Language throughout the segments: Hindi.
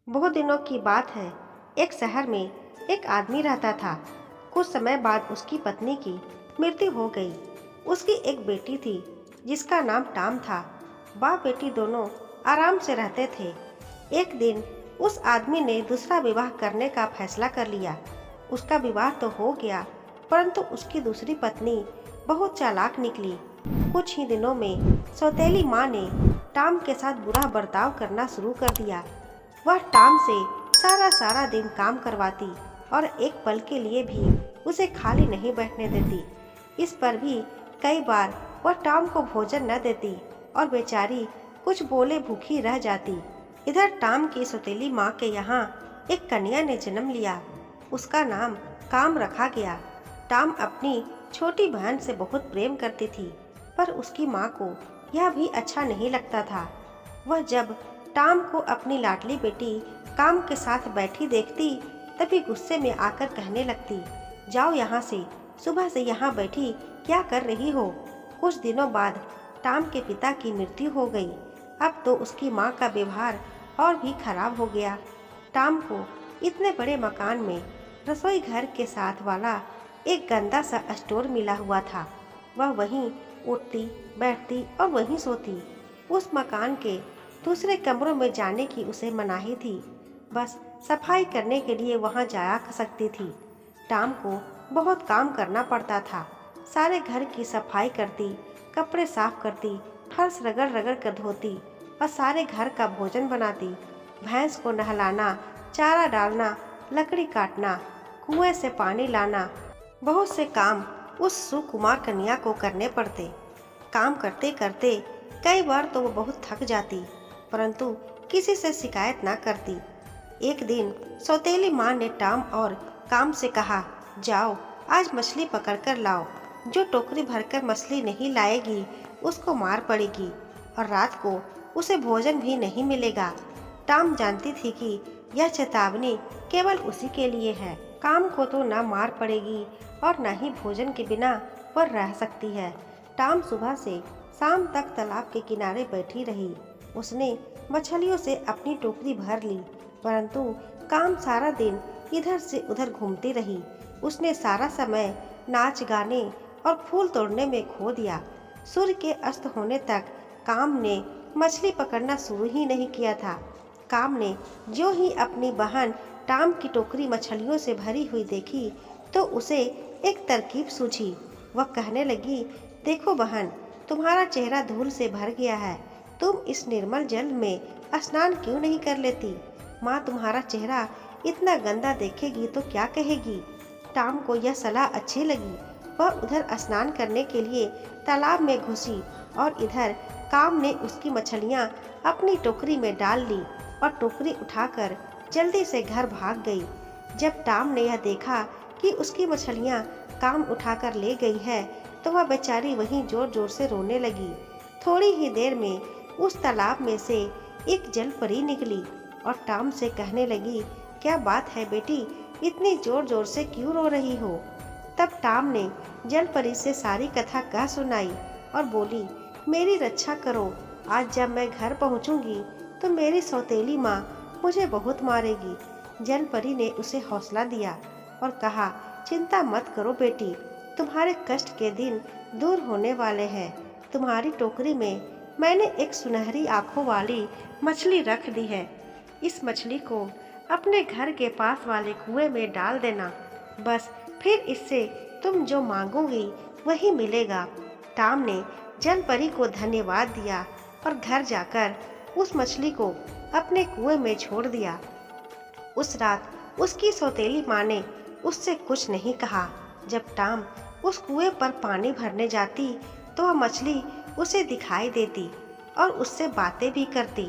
बहुत दिनों की बात है। एक शहर में एक आदमी रहता था। कुछ समय बाद उसकी पत्नी की मृत्यु हो गई। उसकी एक बेटी थी जिसका नाम टाम था। बाप बेटी दोनों आराम से रहते थे। एक दिन उस आदमी ने दूसरा विवाह करने का फैसला कर लिया। उसका विवाह तो हो गया, परंतु उसकी दूसरी पत्नी बहुत चालाक निकली। कुछ ही दिनों में सौतेली माँ ने टाम के साथ बुरा बर्ताव करना शुरू कर दिया। वह टाम से सारा सारा दिन काम करवाती और एक पल के लिए भी उसे खाली नहीं बैठने देती। इस पर भी कई बार वह टाम को भोजन न देती और बेचारी कुछ बोले भूखी रह जाती। इधर टाम की सौतेली माँ के यहाँ एक कन्या ने जन्म लिया। उसका नाम काम रखा गया। टाम अपनी छोटी बहन से बहुत प्रेम करती थी, पर उसकी माँ को यह भी अच्छा नहीं लगता था। वह जब टाम को अपनी लाडली बेटी काम के साथ बैठी देखती, तभी गुस्से में आकर कहने लगती, जाओ यहाँ से, सुबह से यहाँ बैठी क्या कर रही हो। कुछ दिनों बाद टाम के पिता की मृत्यु हो गई। अब तो उसकी माँ का व्यवहार और भी खराब हो गया। टाम को इतने बड़े मकान में रसोई घर के साथ वाला एक गंदा सा स्टोर मिला हुआ था। वह वहीं उठती बैठती और वहीं सोती। उस मकान के दूसरे कमरों में जाने की उसे मनाही थी। बस सफाई करने के लिए वहां जाया सकती थी। टाम को बहुत काम करना पड़ता था। सारे घर की सफाई करती, कपड़े साफ करती, फर्श रगड़ रगड़ कर धोती और सारे घर का भोजन बनाती। भैंस को नहलाना, चारा डालना, लकड़ी काटना, कुएं से पानी लाना, बहुत से काम उस सुकुमार कन्या को करने पड़ते। काम करते करते कई बार तो वो बहुत थक जाती, परंतु किसी से शिकायत ना करती। एक दिन सौतेली माँ ने टाम और काम से कहा, जाओ आज मछली पकड़कर लाओ। जो टोकरी भरकर मछली नहीं लाएगी उसको मार पड़ेगी और रात को उसे भोजन भी नहीं मिलेगा। टाम जानती थी कि यह चेतावनी केवल उसी के लिए है। काम को तो ना मार पड़ेगी और न ही भोजन के बिना वह रह सकती है। टाम सुबह से शाम तक तालाब के किनारे बैठी रही। उसने मछलियों से अपनी टोकरी भर ली, परंतु काम सारा दिन इधर से उधर घूमती रही। उसने सारा समय नाच गाने और फूल तोड़ने में खो दिया। सूर्य के अस्त होने तक काम ने मछली पकड़ना शुरू ही नहीं किया था। काम ने जो ही अपनी बहन टाम की टोकरी मछलियों से भरी हुई देखी, तो उसे एक तरकीब सूझी। वह कहने लगी, देखो बहन, तुम्हारा चेहरा धूल से भर गया है। तुम इस निर्मल जल में स्नान क्यों नहीं कर लेती? माँ तुम्हारा चेहरा इतना गंदा देखेगी तो क्या कहेगी? टाम को यह सलाह अच्छी लगी। वह उधर स्नान करने के लिए तालाब में घुसी और इधर काम ने उसकी मछलियाँ अपनी टोकरी में डाल ली और टोकरी उठाकर जल्दी से घर भाग गई। जब टाम ने यह देखा कि उसकी मछलियाँ काम उठाकर ले गई है, तो वह बेचारी वहीं जोर जोर से रोने लगी। थोड़ी ही देर में उस तालाब में से एक जल परी निकली और टाम से कहने लगी, क्या बात है बेटी, इतनी जोर जोर से क्यों रो रही हो? तब टाम ने जल परी से सारी कथा कह सुनाई और बोली, मेरी रक्षा करो। आज जब मैं घर पहुंचूंगी तो मेरी सौतेली माँ मुझे बहुत मारेगी। जल परी ने उसे हौसला दिया और कहा, चिंता मत करो बेटी, तुम्हारे कष्ट के दिन दूर होने वाले हैं। तुम्हारी टोकरी में मैंने एक सुनहरी आंखों वाली मछली रख दी है। इस मछली को अपने घर के पास वाले कुएं में डाल देना। बस फिर इससे तुम जो मांगोगी वही मिलेगा। टाम ने जल परी को धन्यवाद दिया और घर जाकर उस मछली को अपने कुएं में छोड़ दिया। उस रात उसकी सौतेली माँ ने उससे कुछ नहीं कहा। जब टाम उस कुएं पर पानी भरने जाती तो वह मछली उसे दिखाई देती और उससे बातें भी करती,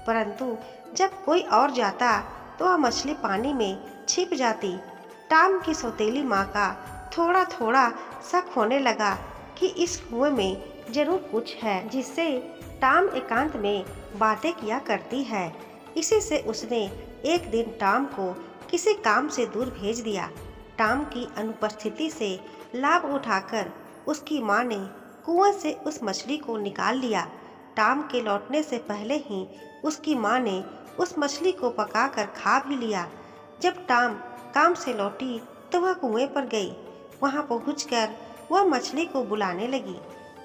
परंतु जब कोई और जाता तो वह मछली पानी में छिप जाती। टाम की सौतेली माँ का थोड़ा थोड़ा शक होने लगा कि इस कुएं में जरूर कुछ है जिससे टाम एकांत में बातें किया करती है। इसी से उसने एक दिन टाम को किसी काम से दूर भेज दिया। टाम की अनुपस्थिति से लाभ उठाकर उसकी माँ ने कुएं से उस मछली को निकाल लिया। टाम के लौटने से पहले ही उसकी माँ ने उस मछली को पकाकर खा भी लिया। जब टाम काम से लौटी तो वह कुएं पर गई। वहां पहुंचकर वह मछली को बुलाने लगी,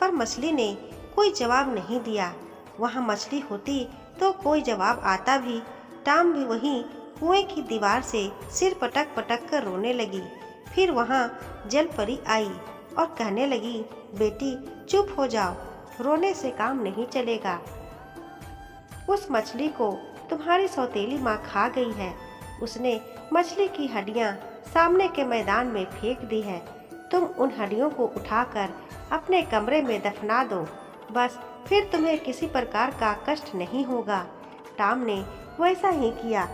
पर मछली ने कोई जवाब नहीं दिया। वहां मछली होती तो कोई जवाब आता भी। टाम भी वहीं कुएं की दीवार से सिर पटक पटक कर रोने लगी। फिर वहां जल परी आई और कहने लगी, बेटी चुप हो जाओ, रोने से काम नहीं चलेगा। उस मछली को तुम्हारी सौतेली माँ खा गई है। उसने मछली की हड्डियाँ सामने के मैदान में फेंक दी है। तुम उन हड्डियों को उठाकर अपने कमरे में दफना दो, बस फिर तुम्हें किसी प्रकार का कष्ट नहीं होगा। टाम ने वैसा ही किया।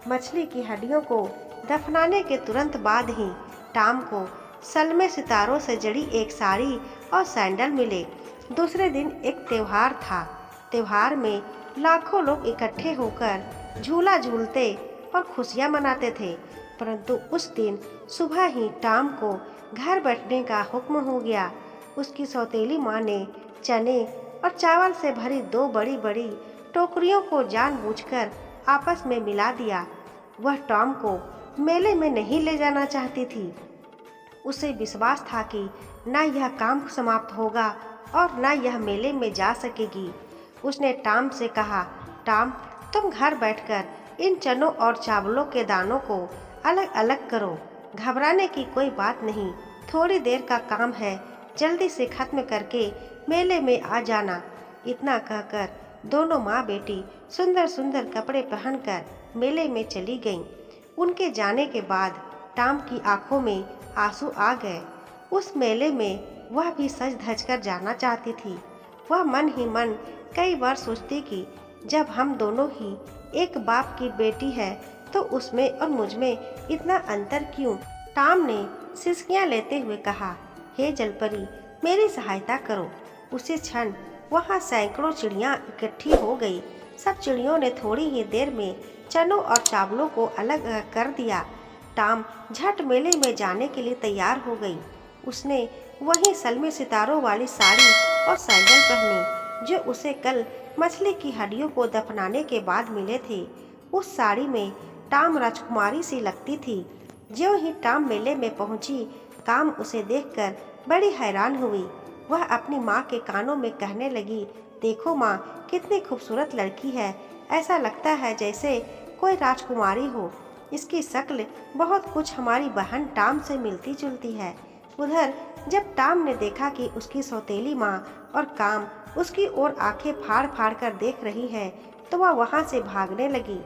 मछली की हड्डियों को दफनाने के तुरंत बाद ही टाम को सलमे सितारों से जड़ी एक साड़ी और सैंडल मिले। दूसरे दिन एक त्योहार था। त्योहार में लाखों लोग इकट्ठे होकर झूला झूलते और खुशियां मनाते थे। परंतु उस दिन सुबह ही टाम को घर बैठने का हुक्म हो गया। उसकी सौतेली माँ ने चने और चावल से भरी 2 बड़ी बड़ी टोकरियों को जानबूझकर आपस में मिला दिया। वह टॉम को मेले में नहीं ले जाना चाहती थी। उसे विश्वास था कि न यह काम समाप्त होगा और न यह मेले में जा सकेगी। उसने टाम से कहा, टाम तुम घर बैठकर इन चनों और चावलों के दानों को अलग अलग करो। घबराने की कोई बात नहीं, थोड़ी देर का काम है, जल्दी से खत्म करके मेले में आ जाना। इतना कहकर दोनों माँ बेटी सुंदर सुंदर कपड़े पहनकर मेले में चली गईं। उनके जाने के बाद टाम की आंखों में आंसू आ गए। उस मेले में वह भी सज धज कर जाना चाहती थी। वह मन ही मन कई बार सोचती कि जब हम दोनों ही एक बाप की बेटी है तो उसमें और मुझ में इतना अंतर क्यों। टाम ने सिसकियां लेते हुए कहा, हे जलपरी मेरी सहायता करो। उसी क्षण वहाँ सैकड़ों चिड़ियाँ इकट्ठी हो गई। सब चिड़ियों ने थोड़ी ही देर में चनों और चावलों को अलग अलग कर दिया। टाम झट मेले में जाने के लिए तैयार हो गई। उसने वही सलमे सितारों वाली साड़ी और सैंडल पहने जो उसे कल मछली की हड्डियों को दफनाने के बाद मिले थे। उस साड़ी में टाम राजकुमारी सी लगती थी। ज्यों ही टाम मेले में पहुंची, काम उसे देखकर बड़ी हैरान हुई। वह अपनी माँ के कानों में कहने लगी, देखो माँ, कितनी खूबसूरत लड़की है, ऐसा लगता है जैसे कोई राजकुमारी हो। इसकी शक्ल बहुत कुछ हमारी बहन टाम से मिलती जुलती है। उधर जब टाम ने देखा कि उसकी सौतेली माँ और काम उसकी ओर आंखें फाड़ फाड़ कर देख रही है, तो वह वहाँ से भागने लगी।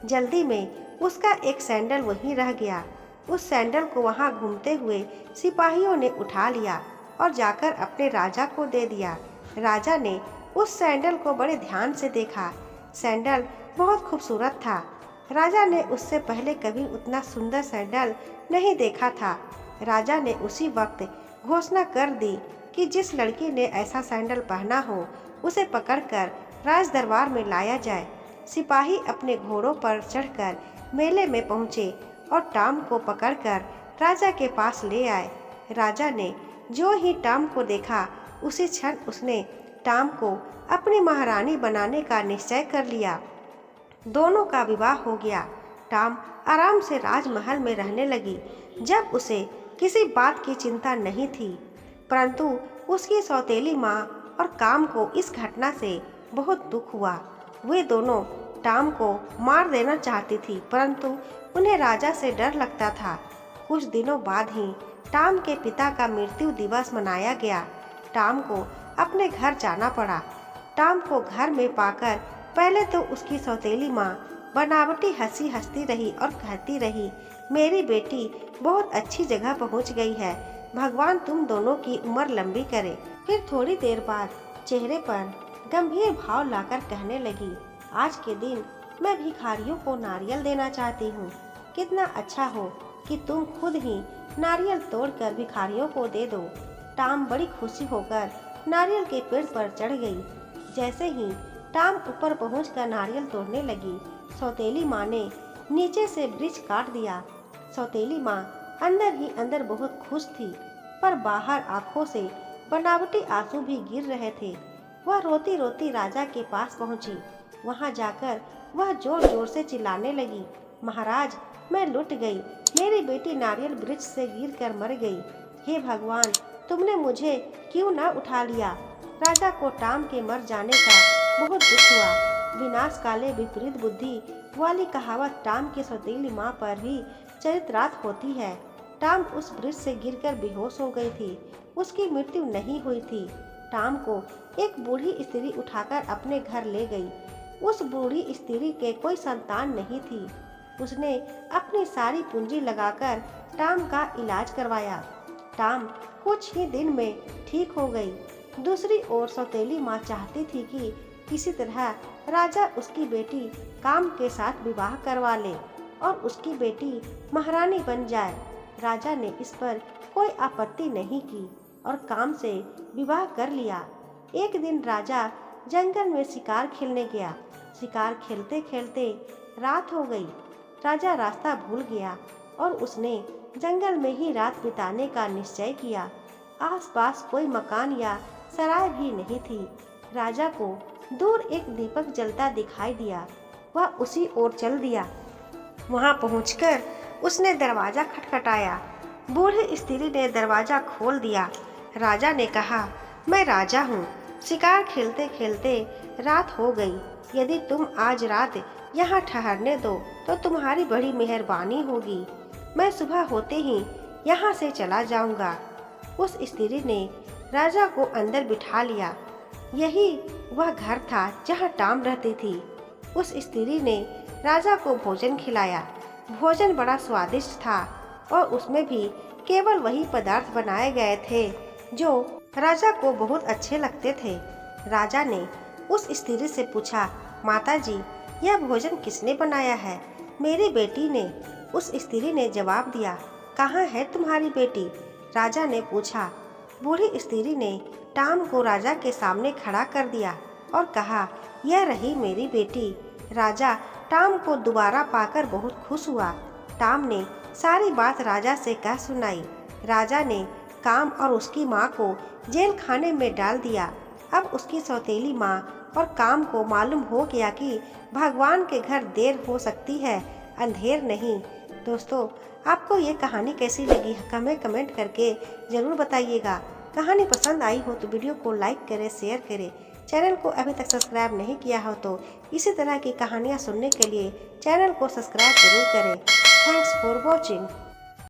जल्दी में उसका एक सैंडल वहीं रह गया। उस सैंडल को वहाँ घूमते हुए सिपाहियों ने उठा लिया और जाकर अपने राजा को दे दिया। राजा ने उस सैंडल को बड़े ध्यान से देखा। सैंडल बहुत खूबसूरत था। राजा ने उससे पहले कभी उतना सुंदर सैंडल नहीं देखा था। राजा ने उसी वक्त घोषणा कर दी कि जिस लड़की ने ऐसा सैंडल पहना हो उसे पकड़कर राज दरबार में लाया जाए। सिपाही अपने घोड़ों पर चढ़कर मेले में पहुँचे और टाम को पकड़कर राजा के पास ले आए। राजा ने जो ही टाम को देखा, उसी क्षण उसने टाम को अपनी महारानी बनाने का निश्चय कर लिया। दोनों का विवाह हो गया। टाम आराम से राजमहल में रहने लगी। जब उसे किसी बात की चिंता नहीं थी, परंतु उसकी सौतेली माँ और काम को इस घटना से बहुत दुख हुआ। वे दोनों टाम को मार देना चाहती थी, परंतु उन्हें राजा से डर लगता था। कुछ दिनों बाद ही टाम के पिता का मृत्यु दिवस मनाया गया। टाम को अपने घर जाना पड़ा। टाम को घर में पाकर पहले तो उसकी सौतेली माँ बनावटी हंसी हंसती रही और कहती रही, मेरी बेटी बहुत अच्छी जगह पहुँच गई है, भगवान तुम दोनों की उम्र लंबी करे। फिर थोड़ी देर बाद चेहरे पर गंभीर भाव लाकर कहने लगी, आज के दिन मैं भिखारियों को नारियल देना चाहती हूँ। कितना अच्छा हो कि तुम खुद ही नारियल तोड़कर भिखारियों को दे दो। टाम बड़ी खुशी होकर नारियल के पेड़ पर चढ़ गई। जैसे ही टाम ऊपर पहुंचकर नारियल तोड़ने लगी, सौतेली माँ ने नीचे से वृक्ष काट दिया। सौतेली माँ अंदर ही अंदर बहुत खुश थी, पर बाहर आंखों से बनावटी आंसू भी गिर रहे थे। वह रोती रोती राजा के पास पहुंची। वहां जाकर वह जोर जोर से चिल्लाने लगी, महाराज, मैं लुट गई, मेरी बेटी नारियल वृक्ष से गिरकर मर गई। हे भगवान, तुमने मुझे क्यों ना उठा लिया। राजा को टाम के मर जाने का बहुत दुख हुआ। विनाश काले विपरीत बुद्धि वाली कहावत टाम की सौतेली माँ पर ही चरित्रार्थ होती है। टाम उस वृक्ष से गिरकर बेहोश हो गई थी। उसकी मृत्यु नहीं हुई थी। टाम को एक बूढ़ी स्त्री उठाकर अपने घर ले गई। उस बूढ़ी स्त्री के कोई संतान नहीं थी। उसने अपनी सारी पूंजी लगाकर टाम का इलाज करवाया। टाम कुछ ही दिन में ठीक हो गई। दूसरी ओर सौतेली माँ चाहती थी कि किसी तरह राजा उसकी बेटी काम के साथ विवाह करवा ले और उसकी बेटी महारानी बन जाए। राजा ने इस पर कोई आपत्ति नहीं की और काम से विवाह कर लिया। एक दिन राजा जंगल में शिकार खेलने गया। शिकार खेलते खेलते रात हो गई। राजा रास्ता भूल गया और उसने जंगल में ही रात बिताने का निश्चय किया। आसपास कोई मकान या सराय भी नहीं थी। राजा को दूर एक दीपक जलता दिखाई दिया। वह उसी ओर चल दिया। वहां पहुंचकर उसने दरवाजा खटखटाया। बूढ़ी स्त्री ने दरवाजा खोल दिया। राजा ने कहा, मैं राजा हूँ। शिकार खेलते खेलते रात हो गई। यदि तुम आज रात यहाँ ठहरने दो तो तुम्हारी बड़ी मेहरबानी होगी। मैं सुबह होते ही यहाँ से चला जाऊँगा। उस स्त्री ने राजा को अंदर बिठा लिया। यही वह घर था जहाँ टाम रहती थी। उस स्त्री ने राजा को भोजन खिलाया। भोजन बड़ा स्वादिष्ट था और उसमें भी केवल वही पदार्थ बनाए गए थे जो राजा को बहुत अच्छे लगते थे। राजा ने उस स्त्री से पूछा, माताजी, यह भोजन किसने बनाया है? मेरी बेटी ने। उस स्त्री ने जवाब दिया, कहाँ है तुम्हारी बेटी? राजा ने पूछा। बूढ़ी स्त्री ने टाम को राजा के सामने खड़ा कर दिया और कहा, यह रही मेरी बेटी। राजा टाम को दोबारा पाकर बहुत खुश हुआ। टाम ने सारी बात राजा से कह सुनाई। राजा ने काम और उसकी माँ को जेल खाने में डाल दिया। अब उसकी सौतेली माँ और काम को मालूम हो गया कि भगवान के घर देर हो सकती है, अंधेर नहीं। दोस्तों, आपको ये कहानी कैसी लगी हमें कमेंट करके ज़रूर बताइएगा। कहानी पसंद आई हो तो वीडियो को लाइक करें, शेयर करें। चैनल को अभी तक सब्सक्राइब नहीं किया हो तो इसी तरह की कहानियाँ सुनने के लिए चैनल को सब्सक्राइब जरूर करें। Thanks for watching.